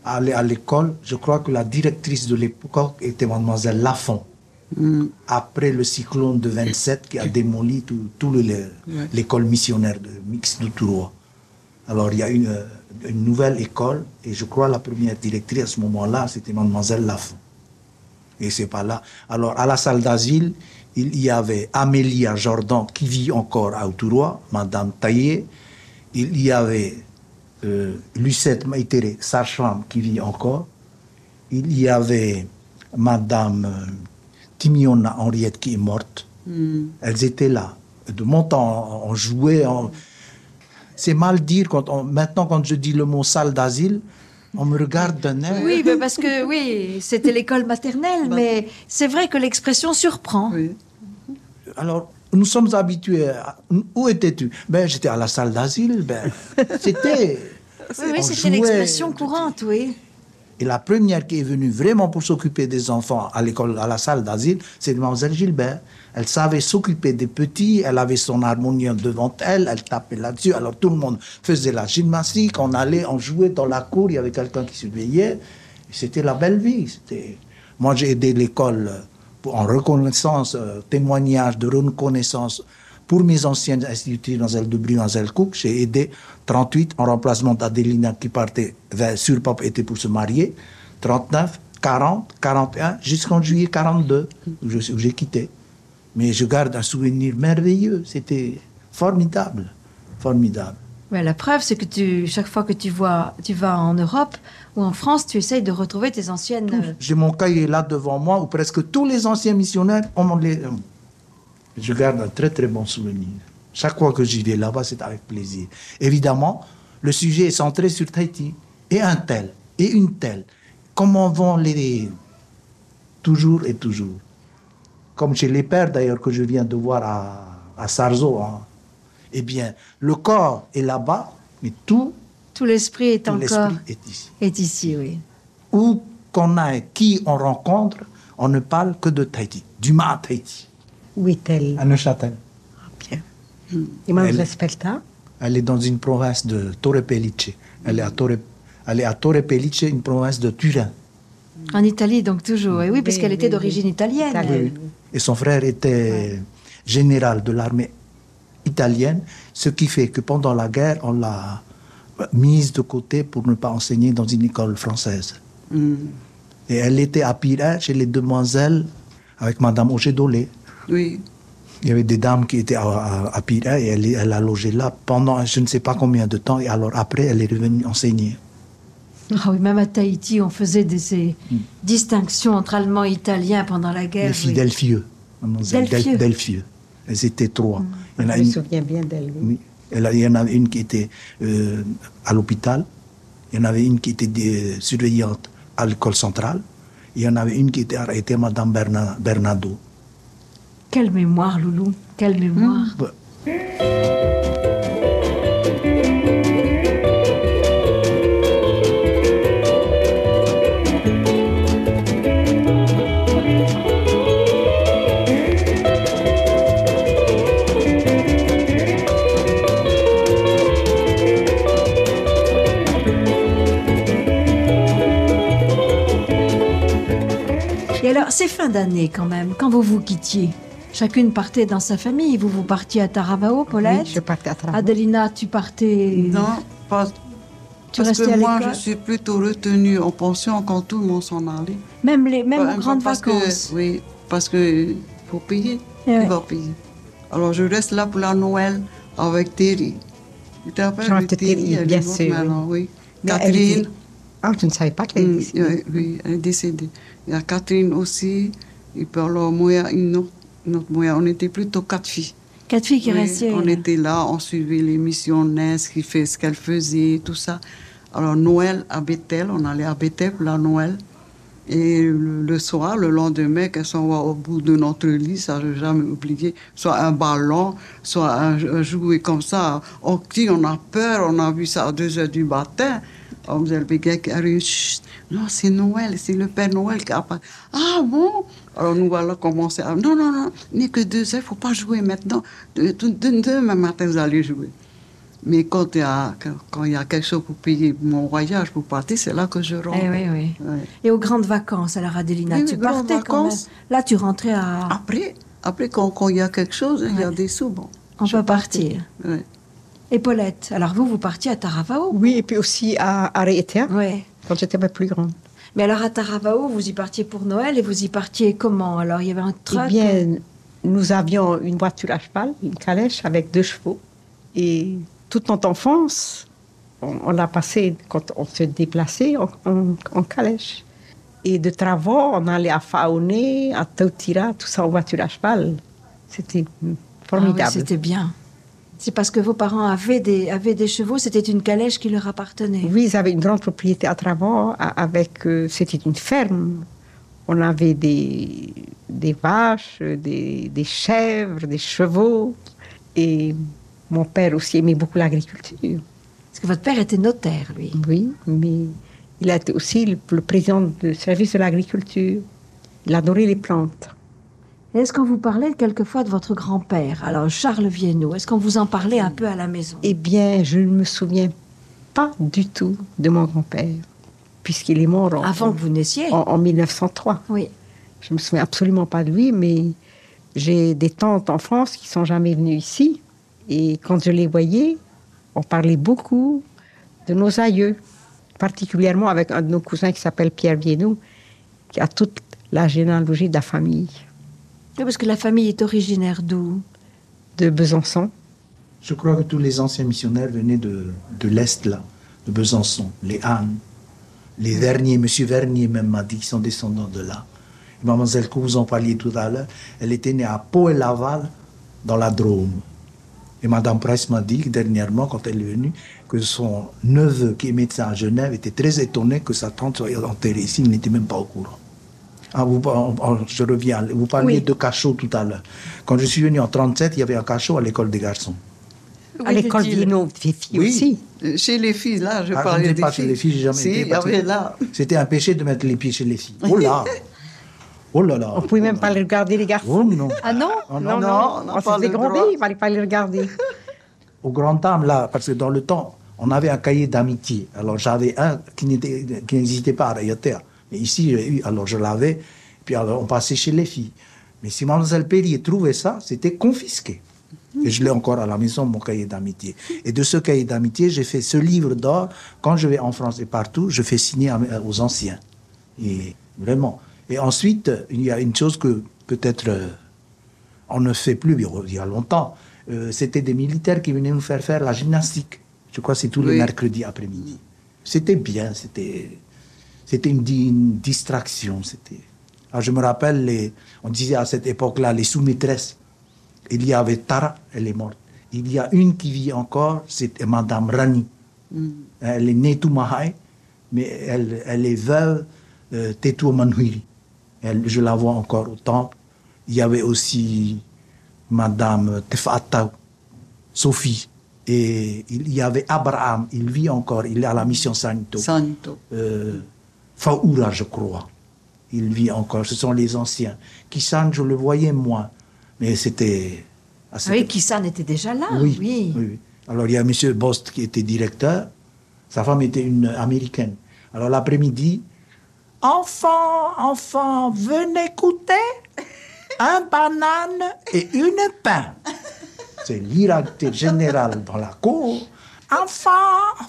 à aller à l'école, je crois que la directrice de l'époque était mademoiselle Lafont. Après le cyclone de 27 qui a démoli tout l'école missionnaire de Mix d'Outuroa. Alors il y a une nouvelle école et je crois la première directrice à ce moment-là c'était mademoiselle Lafont. Et c'est pas là. Alors à la salle d'asile, il y avait Amélia Jordan qui vit encore à Outuroa, madame Taillé. Il y avait Lucette Maitere, sage-femme qui vit encore. Il y avait madame Timiona Henriette qui est morte. Elles étaient là. De mon temps, on jouait. C'est mal dire maintenant quand je dis le mot salle d'asile, on me regarde d'un air. Oui, mais parce que c'était l'école maternelle, mais c'est vrai que l'expression surprend. Oui. Alors, nous sommes habitués. Où étais-tu? J'étais à la salle d'asile. C'était. Oui, c'était l'expression courante, oui. Et la première qui est venue vraiment pour s'occuper des enfants à l'école, à la salle d'asile, c'est Mademoiselle Gilbert. Elle savait s'occuper des petits, elle avait son harmonium devant elle, elle tapait là-dessus. Alors tout le monde faisait la gymnastique, on jouait dans la cour, il y avait quelqu'un qui surveillait. C'était la belle vie. Moi, j'ai aidé l'école en reconnaissance, témoignage de reconnaissance pour mes anciennes institutrices, Mademoiselle Debris, Mademoiselle Cook. J'ai aidé 38 en remplacement d'Adelina qui partait sur Pop était pour se marier, 39, 40, 41, jusqu'en juillet 42, où j'ai quitté. Mais je garde un souvenir merveilleux. C'était formidable, formidable. Ouais, la preuve, c'est que chaque fois que tu vas en Europe ou en France, tu essayes de retrouver tes anciennes... J'ai mon cahier là devant moi où presque tous les anciens missionnaires ont Je garde un très très bon souvenir. Chaque fois que j'y vais là-bas, c'est avec plaisir. Évidemment, le sujet est centré sur Tahiti. Et un tel, et une telle. Comment vont les... Toujours et toujours. Comme chez les pères, d'ailleurs, que je viens de voir à Sarzo. Eh bien, le corps est là-bas, mais tout l'esprit est encore... est ici. Est ici, oui. Où qu'on aille, qui on rencontre, on ne parle que de Tahiti, du Maa Tahiti. Où est-elle? À Neuchâtel. Bien. Et Mademoiselle Spelta? Elle est dans une province de Torre Pellice. Elle est à Torre Pellice, une province de Turin. En Italie, donc toujours. Et oui, parce qu'elle était d'origine italienne. Oui. Et son frère était général de l'armée italienne, ce qui fait que pendant la guerre, on l'a mise de côté pour ne pas enseigner dans une école française. Et elle était à Piret, chez les demoiselles, avec Madame Auger-Dolé. Oui. Il y avait des dames qui étaient à Piret et elle a logé là pendant je ne sais pas combien de temps. Et alors après, elle est revenue enseigner. Ah oui, même à Tahiti, on faisait ces distinctions entre Allemands et Italiens pendant la guerre. Les filles oui. Delphieux. Delphieux. Elles étaient 3. Je me souviens bien d'elle. Oui. Il y en avait une qui était à l'hôpital. Il y en avait une qui était surveillante à l'école centrale. Il y en avait une qui était arrêtée, Madame Bernardo. Quelle mémoire, Loulou. Quelle mémoire. Et alors, c'est fin d'année quand même, quand vous vous quittiez. Chacune partait dans sa famille. Vous partiez à Taravao, Paulette? Oui, je partais à Taravao. Adelina, tu partais... Non, parce que moi, je suis plutôt retenue en pension quand tout le monde s'en allait. Même aux grandes vacances. Oui, parce qu'il faut payer. Qui va payer? Alors, je reste là pour la Noël avec Thierry. Tu te rappelles de Thierry? Bien sûr. Maintenant, oui. Mais Catherine. Ah, je ne savais pas qu'elle est décédée. Oui, elle est décédée. Il y a Catherine aussi. Et puis alors, moi, une autre moi, on était plutôt 4 filles. 4 filles qui restaient. On était là, on suivait l'émission Ness, qui fait ce qu'elle faisait, tout ça. Alors, Noël à Bethel, on allait à Bethel pour la Noël. Et le soir, le lendemain, qu'elles sont au bout de notre lit, ça, je n'ai jamais oublié, soit un ballon, soit un jouet comme ça. On crie, on a peur, on a vu ça à 2h du matin. On me disait, le gars qui arrive, chut, non, c'est Noël, c'est le Père Noël qui apparaît. Ah bon? Alors nous voilà commencer à... Non, n'est que 2 heures, il ne faut pas jouer maintenant. Demain matin, vous allez jouer. Mais quand il y a quelque chose pour payer mon voyage, pour partir, c'est là que je rentre. Oui. Ouais. Et aux grandes vacances, alors Adelina, tu partais quand même. Là, tu rentrais à... Après quand il y a quelque chose, il y a des sous, bon. On peut partir. Oui. Et Paulette, alors vous partiez à Taravao? Oui, et puis aussi à Areetea, quand j'étais plus grande. Mais alors à Taravao, vous y partiez pour Noël et vous y partiez comment? Alors il y avait un truck? Eh bien, nous avions une voiture à cheval, une calèche avec 2 chevaux. Et toute notre enfance, on l'a passée quand on se déplaçait en calèche. Et de Taravao, on allait à Faoné, à Tautira, tout ça en voiture à cheval. C'était formidable. Ah oui, c'était bien. C'est parce que vos parents avaient des chevaux, c'était une calèche qui leur appartenait. Oui, ils avaient une grande propriété à Taravao, c'était une ferme. On avait des vaches, des chèvres, des chevaux. Et mon père aussi aimait beaucoup l'agriculture. Parce que votre père était notaire, lui. Oui, mais il a été aussi le président du service de l'agriculture. Il adorait les plantes. Est-ce qu'on vous parlait quelquefois de votre grand-père, alors Charles Vienno? Est-ce qu'on vous en parlait un peu à la maison? Eh bien, je ne me souviens pas du tout de mon grand-père, puisqu'il est mort avant que vous naissiez. En 1903. Oui. Je ne me souviens absolument pas de lui, mais j'ai des tantes en France qui ne sont jamais venues ici. Et quand je les voyais, on parlait beaucoup de nos aïeux, particulièrement avec un de nos cousins qui s'appelle Pierre Vienno, qui a toute la généalogie de la famille. Oui, parce que la famille est originaire d'où? De Besançon. Je crois que tous les anciens missionnaires venaient de l'Est, là, de Besançon, les Annes, les Vernier. Monsieur Vernier même m'a dit qu'ils sont descendants de là. Et mademoiselle, que vous en parliez tout à l'heure, elle était née à Pau-et-Laval, dans la Drôme. Et Madame Price m'a dit dernièrement, quand elle est venue, que son neveu, qui est médecin à Genève, était très étonné que sa tante soit enterrée ici. Il n'était même pas au courant. Ah, je reviens. Vous parliez de cachot tout à l'heure. Quand je suis venu en 1937, il y avait un cachot à l'école des garçons. À l'école Vienno, des filles aussi. Chez les filles, là, je parlais des pas filles. Chez les filles, j'ai jamais été. Il y avait là. C'était un péché de mettre les pieds chez les filles. Oh là! Oh là là! On ne pouvait même pas les regarder, les garçons. Oh non! Ah non? Non, on se faisait gronder, il ne fallait pas les regarder. Au grand âme, là, parce que dans le temps, on avait un cahier d'amitié. Alors j'avais un qui n'hésitait pas à Rayotea. Mais ici, j'ai eu, alors je l'avais, puis alors on passait chez les filles. Mais si Mademoiselle Perrier trouvait ça, c'était confisqué. Et je l'ai encore à la maison, mon cahier d'amitié. Et de ce cahier d'amitié, j'ai fait ce livre d'or. Quand je vais en France et partout, je fais signer aux anciens. Et vraiment. Et ensuite, il y a une chose que peut-être on ne fait plus il y a longtemps. C'était des militaires qui venaient nous faire la gymnastique. Je crois que c'est tous les mercredis après-midi. C'était bien, c'était une distraction. Alors je me rappelle, on disait à cette époque-là, les sous-maîtresses. Il y avait Tara, elle est morte. Il y a une qui vit encore, c'est Madame Rani. Elle est née Toumahaï, mais elle est veuve Tetu Manhuiri. Je la vois encore au temple. Il y avait aussi Madame Tefata, Sophie. Et il y avait Abraham, il vit encore, il est à la mission Santo. Faoura, je crois. Il vit encore, ce sont les anciens. Kissan, je le voyais moins. Mais c'était... Oui, Kissan était déjà là. Oui. Alors, il y a M. Bost qui était directeur. Sa femme était une Américaine. Alors, l'après-midi, « Enfants, venez goûter un banane et une pain. » C'est l'iracté général dans la cour. « Enfants !»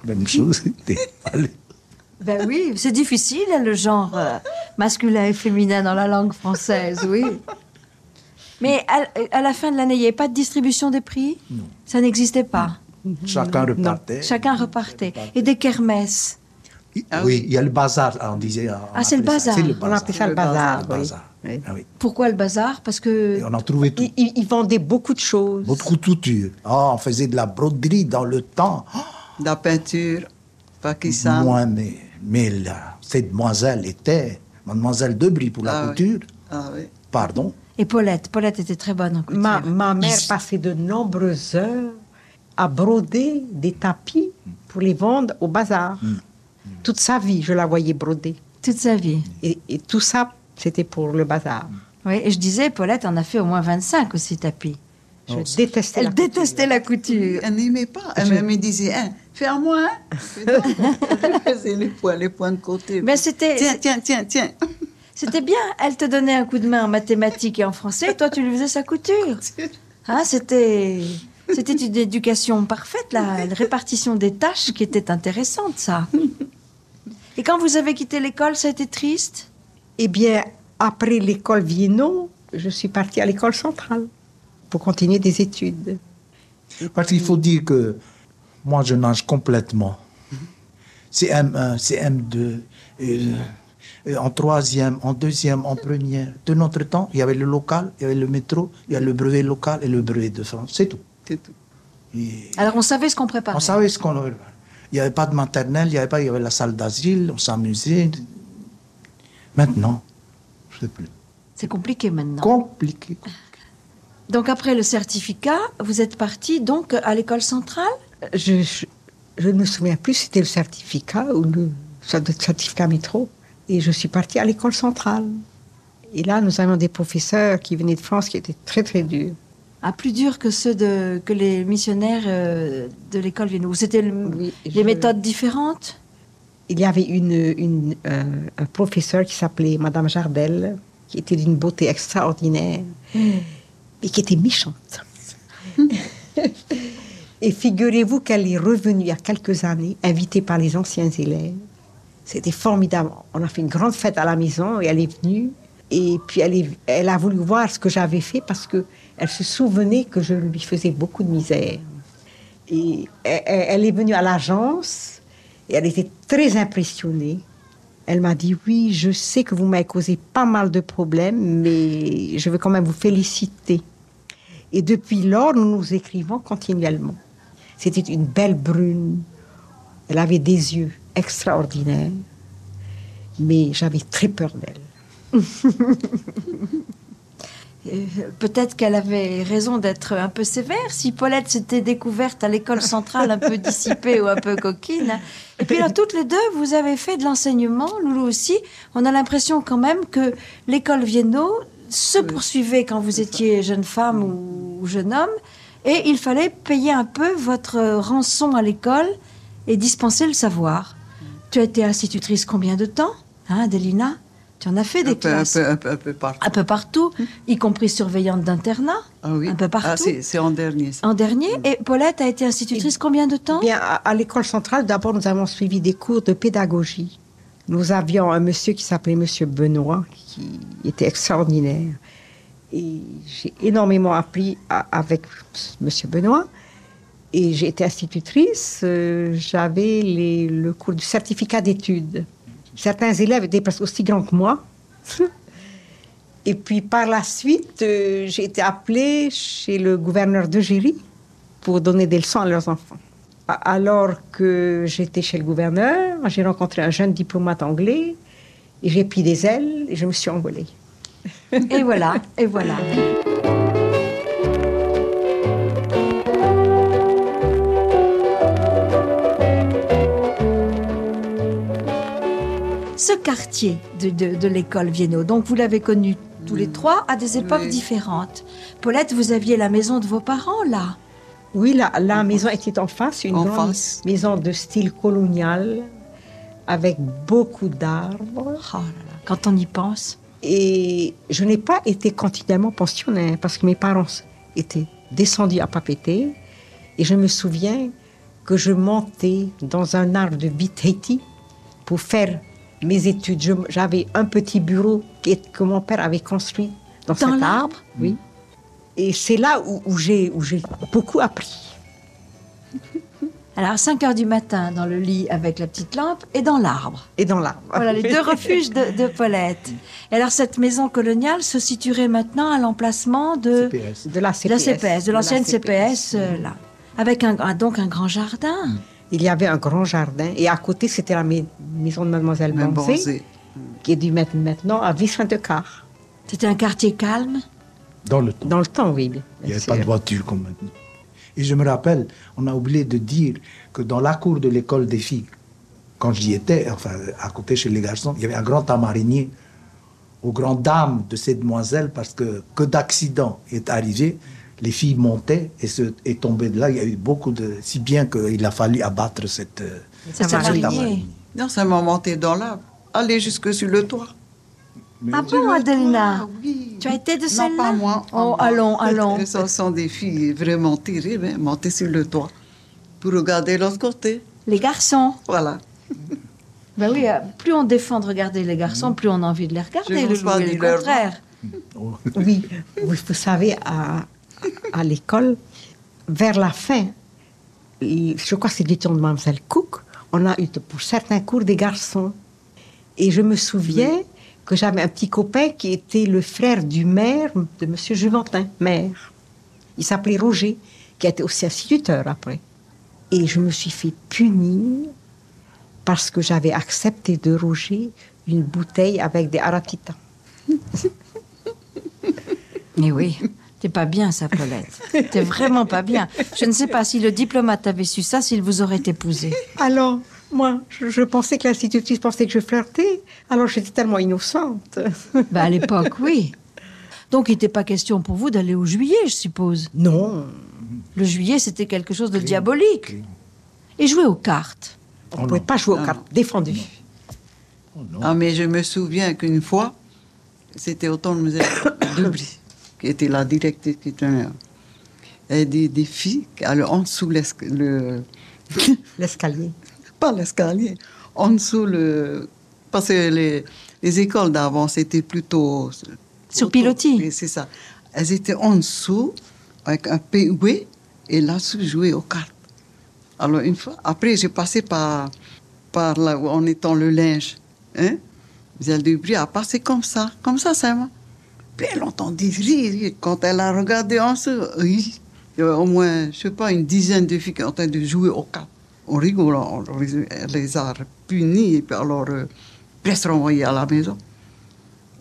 Même chose, c'était... Ben oui, c'est difficile, le genre masculin et féminin dans la langue française, oui. Mais à la fin de l'année, il n'y avait pas de distribution des prix? Non. Ça n'existait pas? Chacun repartait. Chacun repartait. Et des kermesses? Oui, il y a le bazar, on disait. C'est le bazar. On appelait ça le bazar. Oui. Ah, oui. Pourquoi le bazar? Parce que... Et on en trouvait tout. Ils vendaient beaucoup de choses. Beaucoup de couture. On faisait de la broderie dans le temps. De la peinture, Pakistan. Moi, mais là, cette demoiselle était Mademoiselle Debris pour la couture. Oui. Ah oui. Pardon. Et Paulette était très bonne en couture. Ma mère passait de nombreuses heures à broder des tapis pour les vendre au bazar. Toute sa vie, je la voyais broder. Toute sa vie. Et tout ça, c'était pour le bazar. Oui, et je disais, Paulette en a fait au moins 25 aussi tapis. Elle détestait la couture. Elle n'aimait pas. Elle me disait, fais à moi. Elle faisait les points de côté. Mais c'était... Tiens. C'était bien. Elle te donnait un coup de main en mathématiques et en français, et toi, tu lui faisais sa couture. Hein, c'était une éducation parfaite, la répartition des tâches qui était intéressante, ça. Et quand vous avez quitté l'école, ça a été triste? Eh bien, après l'école Vienno, je suis partie à l'école centrale pour continuer des études. Parce qu'il faut dire que moi, je nage complètement. CM1, CM2, en troisième, en deuxième, en première. De notre temps, il y avait le local, il y avait le métro, il y avait le brevet local et le brevet de France. C'est tout. Alors, on savait ce qu'on préparait. On savait ce qu'on préparait. Il n'y avait pas de maternelle, il y avait la salle d'asile, on s'amusait. Maintenant, je ne sais plus. C'est compliqué maintenant. Compliqué. Donc, après le certificat, vous êtes parti donc à l'école centrale? Je ne me souviens plus si c'était le certificat ou le certificat métro. Et je suis partie à l'école centrale. Et là, nous avions des professeurs qui venaient de France qui étaient très, très durs. Ah, plus durs que que les missionnaires de l'école Vienno. C'était les méthodes différentes? Il y avait un professeur qui s'appelait Madame Jardel, qui était d'une beauté extraordinaire, mais qui était méchante. Et figurez-vous qu'elle est revenue il y a quelques années, invitée par les anciens élèves. C'était formidable. On a fait une grande fête à la maison et elle est venue. Et puis elle a voulu voir ce que j'avais fait parce qu'elle se souvenait que je lui faisais beaucoup de misère. Et elle est venue à l'agence et elle était très impressionnée. Elle m'a dit, oui, je sais que vous m'avez causé pas mal de problèmes, mais je veux quand même vous féliciter. Et depuis lors, nous nous écrivons continuellement. C'était une belle brune. Elle avait des yeux extraordinaires, mais j'avais très peur d'elle. Peut-être qu'elle avait raison d'être un peu sévère. Si Paulette s'était découverte à l'école centrale un peu dissipée ou un peu coquine. Et puis alors, toutes les deux, vous avez fait de l'enseignement, Loulou aussi. On a l'impression quand même que l'école Vienno se poursuivait quand vous étiez jeune femme ou jeune homme. Et il fallait payer un peu votre rançon à l'école et dispenser le savoir. Tu as été institutrice combien de temps, hein, Adelina? Tu en as fait des classes. Un peu partout. Un peu partout, y compris surveillante d'internat. Ah oui. Un peu partout. Ah, c'est en dernier. Ça. En dernier. Et Paulette a été institutrice combien de temps? Bien, à l'école centrale, d'abord, nous avons suivi des cours de pédagogie. Nous avions un monsieur qui s'appelait Monsieur Benoît, qui était extraordinaire. Et j'ai énormément appris avec Monsieur Benoît. Et j'ai été institutrice. J'avais le cours du certificat d'études. Certains élèves étaient presque aussi grands que moi. Et puis, par la suite, j'ai été appelée chez le gouverneur d'Égérie pour donner des leçons à leurs enfants. Alors que j'étais chez le gouverneur, j'ai rencontré un jeune diplomate anglais et j'ai pris des ailes et je me suis envolée. Et voilà, et voilà. Ce quartier de l'école Viennot, donc vous l'avez connu tous les trois à des époques différentes. Paulette, vous aviez la maison de vos parents là? Oui, la maison était en face, une grande maison de style colonial, avec beaucoup d'arbres. Oh là là, quand on y pense. Et je n'ai pas été continuellement pensionnaire, parce que mes parents étaient descendus à Papeete, et je me souviens que je montais dans un arbre de Bitaiti pour faire mes études. J'avais un petit bureau que mon père avait construit dans cet arbre. Oui. Et c'est là où j'ai beaucoup appris. Alors, à 5 heures du matin, dans le lit avec la petite lampe et dans l'arbre. Et dans l'arbre. Voilà, les deux refuges de Paulette. Et alors, cette maison coloniale se situerait maintenant à l'emplacement de la CPS, de l'ancienne CPS, là. Avec donc un grand jardin. Il y avait un grand jardin. Et à côté, c'était la maison de Mademoiselle Bonzé, qui est due maintenant à Vicente-de-Car. C'était un quartier calme? Dans le temps. Dans le temps, oui. Il n'y avait pas de voiture comme maintenant. Et je me rappelle, on a oublié de dire que dans la cour de l'école des filles, quand j'y étais, enfin à côté chez les garçons, il y avait un grand amarinier aux grandes dames de ces demoiselles parce que d'accidents est arrivé, les filles montaient et tombaient de là. Il y a eu beaucoup de... Si bien qu'il a fallu abattre cette amarinier. Non, ça m'a monté dans l'arbre. Aller jusque sur le toit. Ah bon, Adelina? Oui. Tu as été de celle-là? Non, pas moi. Oh, allons. Ce sont des filles vraiment terribles, hein, montées sur le toit pour regarder l'autre côté. Les garçons? Voilà. Ben oui, plus on défend de regarder les garçons, plus on a envie de les regarder. Le contraire. Oui, vous savez, à l'école, vers la fin, je crois que c'est du temps de Mme Cook, on a eu pour certains cours des garçons. Et je me souviens que j'avais un petit copain qui était le frère du maire de M. Juventin, maire. Il s'appelait Roger, qui a été aussi instituteur après. Et je me suis fait punir parce que j'avais accepté de Roger une bouteille avec des aratitas. Mais oui, t'es pas bien, ça, Paulette. T'es vraiment pas bien. Je ne sais pas si le diplomate avait su ça, s'il vous aurait épousé. Alors, moi, je pensais que l'institutrice pensait que je flirtais. Alors, j'étais tellement innocente. Ben, à l'époque, oui. Donc, il n'était pas question pour vous d'aller au Juillet, je suppose. Non. Le Juillet, c'était quelque chose de diabolique. Et jouer aux cartes. On ne pouvait pas jouer aux cartes. Défendu. Oh, ah, mais je me souviens qu'une fois, c'était au temps de Mme Debris, qui était la directrice qui tenait. Et des filles qui allaient en dessous l'escalier. Pas l'escalier, en dessous parce que les écoles d'avant, c'était plutôt... Sur pilotis. C'est ça. Elles étaient en dessous, avec un PUB, et là-dessous, jouaient aux cartes. Alors, une fois, après, j'ai passé par là où on étend le linge. Hein? Mme Debris a passé comme ça, seulement. Puis elle entendit rire. Quand elle a regardé en dessous, oui, il y avait au moins, je sais pas, une dizaine de filles qui étaient en train de jouer aux cartes. On rigole, elle les a punis, et puis alors, presque renvoyées à la maison.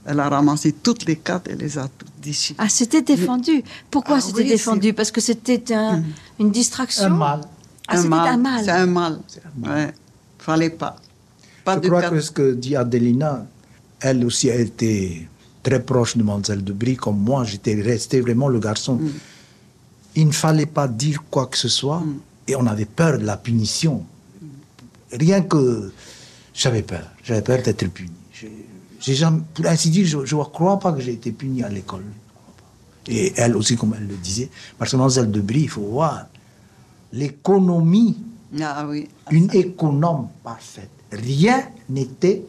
Elle a ramassé toutes les cartes et les a toutes déchirées. Ah, c'était défendu. Pourquoi c'était défendu? Parce que c'était une distraction? Un mal. Ah, c'était un mal. C'est un mal. Ouais. Fallait pas. Je crois que ce que dit Adelina, elle aussi a été très proche de Mlle Debris, comme moi, j'étais resté vraiment le garçon. Il ne fallait pas dire quoi que ce soit, et on avait peur de la punition. Rien que J'avais peur d'être puni. J'ai jamais, pour ainsi dire, je ne crois pas que j'ai été puni à l'école. Et elle aussi, comme elle le disait, parce que dans Zelle de Brie, il faut voir l'économie, une économe parfaite. Rien n'était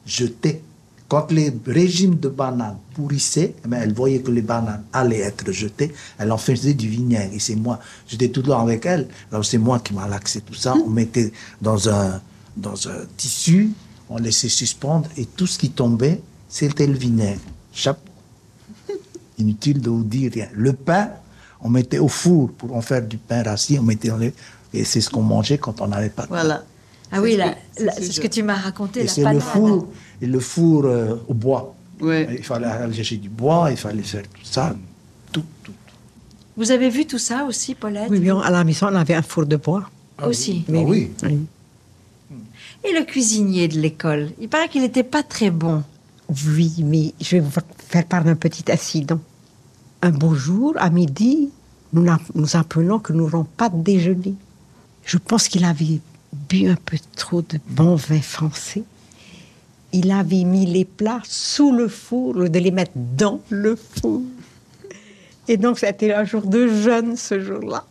jeté. Quand les régimes de bananes pourrissaient, elle voyait que les bananes allaient être jetées, elle en faisait du vinaigre. Et c'est moi, j'étais tout le temps avec elle, alors c'est moi qui malaxais tout ça. On mettait dans un tissu, on laissait suspendre, et tout ce qui tombait, c'était le vinaigre. Chapeau. Inutile de vous dire rien. Le pain, on mettait au four pour en faire du pain rassis, on mettait et c'est ce qu'on mangeait quand on n'avait pas de pain. Voilà. Ah oui, c'est ce que tu m'as raconté, et la c'est panade. le four au bois. Ouais. Il fallait aller chercher du bois, il fallait faire tout ça, tout. Vous avez vu tout ça aussi, Paulette? Oui, à la maison, on avait un four de bois. Aussi. Mais oui. Et le cuisinier de l'école, il paraît qu'il n'était pas très bon. Oui, mais je vais vous faire part d'un petit incident. Un beau jour, à midi, nous apprenons que nous n'aurons pas de déjeuner. Je pense qu'il avait bu un peu trop de bon vin français. Il avait mis les plats sous le four au lieu de les mettre dans le four. Et donc, c'était un jour de jeûne, ce jour-là.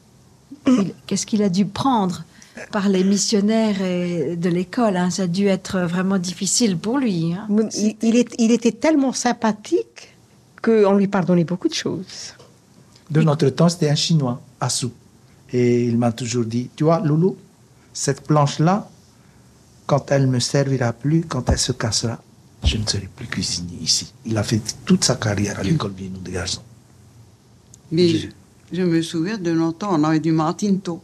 Qu'est-ce qu'il a dû prendre par les missionnaires de l'école, hein? Ça a dû être vraiment difficile pour lui. Hein? Il était tellement sympathique qu'on lui pardonnait beaucoup de choses. De notre temps, c'était un Chinois, Assou. Et il m'a toujours dit, tu vois, Loulou, cette planche-là, quand elle ne me servira plus, quand elle se cassera, je ne serai plus cuisinier ici. Il a fait toute sa carrière à l'école Viennoux des garçons. Mais je me souviens de longtemps, on avait du Martinto.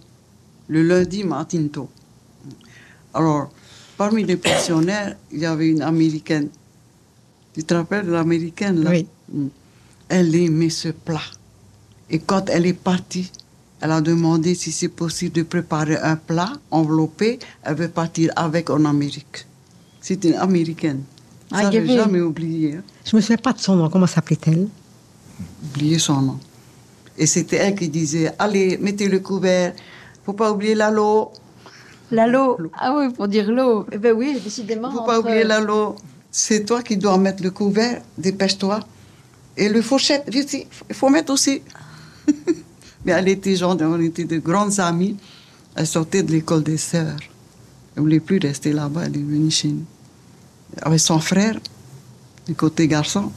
Le lundi, Martinto. Alors, parmi les pensionnaires, il y avait une Américaine. Tu te rappelles de l'Américaine, là? Oui. Elle aimait ce plat. Et quand elle est partie, elle a demandé si c'est possible de préparer un plat enveloppé. Elle veut partir avec en Amérique. C'est une Américaine. Ça, je n'ai jamais oublié. Hein. Je ne me souviens pas de son nom. Comment s'appelait-elle? Oublié son nom. Et c'était elle qui disait, allez, mettez le couvert. Faut pas oublier l'eau. L'eau. Ah oui, pour dire l'eau. Eh ben oui, décidément. Faut pas oublier l'eau. C'est toi qui dois mettre le couvert, dépêche-toi. Et le fourchette, il faut mettre aussi. Mais elle était on était de grandes amies. Elle sortait de l'école des sœurs. Elle ne voulait plus rester là-bas, elle est venue chez nous. Avec son frère, du côté garçon.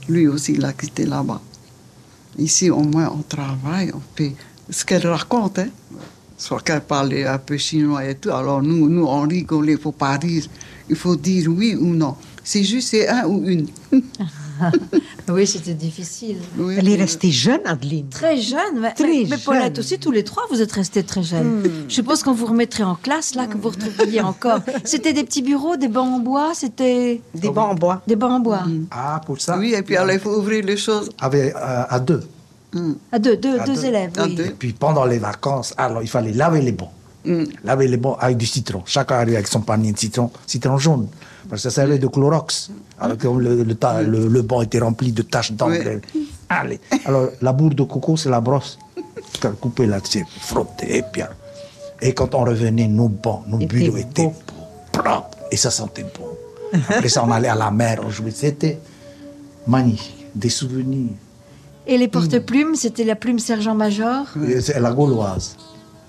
Lui aussi, il a quitté là-bas. Ici, au moins, on travaille, on fait ce qu'elle raconte. Hein. Soit qu'elle parlait un peu chinois et tout. Alors nous on rigolait, il ne faut pas rire. Il faut dire oui ou non. C'est juste, c'est un ou une. Oui, c'était difficile. Oui, Elle est restée jeune, Adeline. Très jeune. Mais Paulette jeune. aussi, tous les trois, vous êtes restés très jeunes. Je suppose qu'on vous remettrait en classe, là, que vous retrouveriez encore. C'était des petits bureaux, des bancs en bois, c'était... Des bancs en bois. Des bancs en bois. Ah, pour ça? Oui, et puis alors, il faut ouvrir les choses. À deux. À deux élèves, À oui. deux. Et puis pendant les vacances, alors il fallait laver les bancs. Laver les bancs avec du citron. Chacun arrivait avec son panier de citron jaune. Parce que ça servait de Clorox. Alors que le banc était rempli de taches d'encre. Oui. Allez. Alors la bourre de coco, c'est la brosse. Tu coupé là-dessus, frotter, et bien. Et quand on revenait, nos bancs, nos bureaux étaient propres. Et ça sentait bon. Après ça, on allait à la mer, on jouait. C'était magnifique. Des souvenirs. Et les porte-plumes, c'était la plume sergent-major. C'est la gauloise.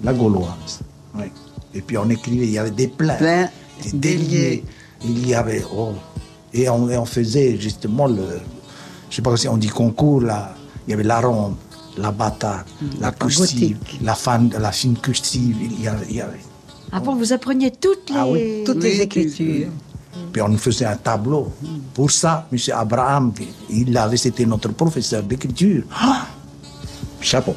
La gauloise. Oui. Et puis on écrivait, il y avait des pleins, des déliés. Il y avait. Oh. Et on faisait justement je ne sais pas si on dit concours, là. Il y avait la ronde, la bataille, la cursive, la fine cursive. Il y avait. Ah bon, vous appreniez toutes les écritures. Puis on nous faisait un tableau. Pour ça, M. Abraham, c'était notre professeur d'écriture. Ah! Chapeau.